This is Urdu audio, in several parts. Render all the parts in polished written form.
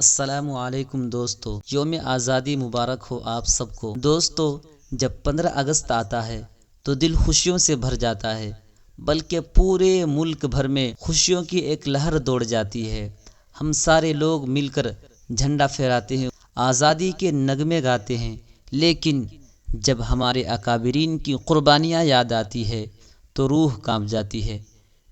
السلام علیکم دوستو، یوم آزادی مبارک ہو آپ سب کو۔ دوستو، جب 15 اگست آتا ہے تو دل خوشیوں سے بھر جاتا ہے، بلکہ پورے ملک بھر میں خوشیوں کی ایک لہر دوڑ جاتی ہے۔ ہم سارے لوگ مل کر جھنڈا پھہراتے ہیں، آزادی کے نغمے گاتے ہیں، لیکن جب ہمارے اکابرین کی قربانیاں یاد آتی ہے تو روح کانپ جاتی ہے۔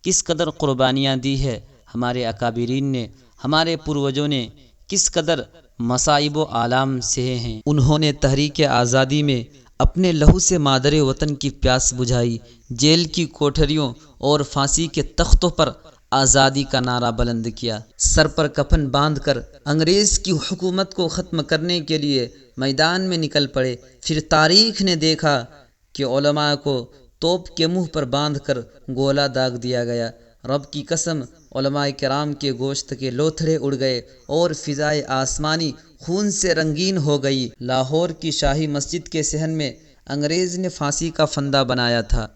کس قدر قربانیاں دی ہے ہمارے اکابرین نے، ہمارے پروجوں نے، کس قدر مصائب و آلام سہے ہیں۔ انہوں نے تحریک آزادی میں اپنے لہو سے مادر وطن کی پیاس بجھائی، جیل کی کوٹھریوں اور پھانسی کے تختوں پر آزادی کا نعرہ بلند کیا، سر پر کفن باندھ کر انگریز کی حکومت کو ختم کرنے کے لیے میدان میں نکل پڑے۔ پھر تاریخ نے دیکھا کہ علماء کو توپ کے منہ پر باندھ کر گولہ داغ دیا گیا۔ رب کی قسم، علماء کرام کے گوشت کے لوتھڑے اڑ گئے اور فضائے آسمانی خون سے رنگین ہو گئی۔ لاہور کی شاہی مسجد کے صحن میں انگریز نے پھانسی کا پھندا بنایا تھا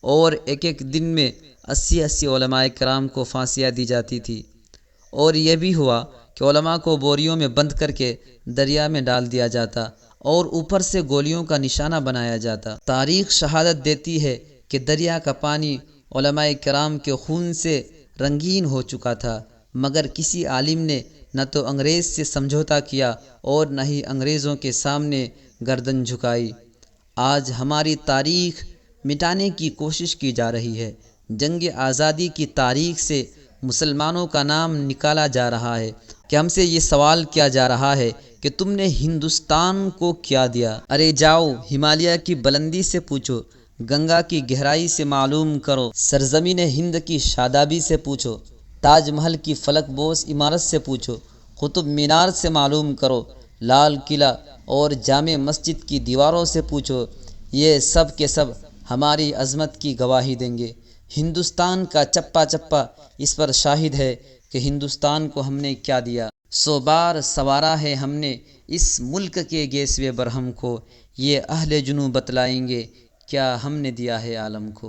اور ایک ایک دن میں 80 علماء کرام کو پھانسیاں دی جاتی تھی، اور یہ بھی ہوا کہ علماء کو بوریوں میں بند کر کے دریا میں ڈال دیا جاتا اور اوپر سے گولیوں کا نشانہ بنایا جاتا۔ تاریخ شہادت دیتی ہے کہ دریا کا پانی علماء کرام کے خون سے رنگین ہو چکا تھا، مگر کسی عالم نے نہ تو انگریز سے سمجھوتا کیا اور نہ ہی انگریزوں کے سامنے گردن جھکائی۔ آج ہماری تاریخ مٹانے کی کوشش کی جا رہی ہے۔ جنگ آزادی کی تاریخ سے مسلمانوں کا نام نکالا جا رہا ہے کہ ہم سے یہ سوال کیا جا رہا ہے کہ تم نے ہندوستان کو کیا دیا؟ ارے جاؤ، ہمالیہ کی بلندی سے پوچھو، گنگا کی گہرائی سے معلوم کرو، سرزمین ہند کی شادابی سے پوچھو، تاج محل کی فلک بوس عمارت سے پوچھو، قطب مینار سے معلوم کرو، لال قلعہ اور جامع مسجد کی دیواروں سے پوچھو، یہ سب کے سب ہماری عظمت کی گواہی دیں گے۔ ہندوستان کا چپا چپا اس پر شاہد ہے کہ ہندوستان کو ہم نے کیا دیا۔ 100 بار سنوارا ہے ہم نے اس ملک کے گیسوئے برہم کو، یہ اہل جنوں بتلائیں گے کیا ہم نے دیا ہے عالم کو۔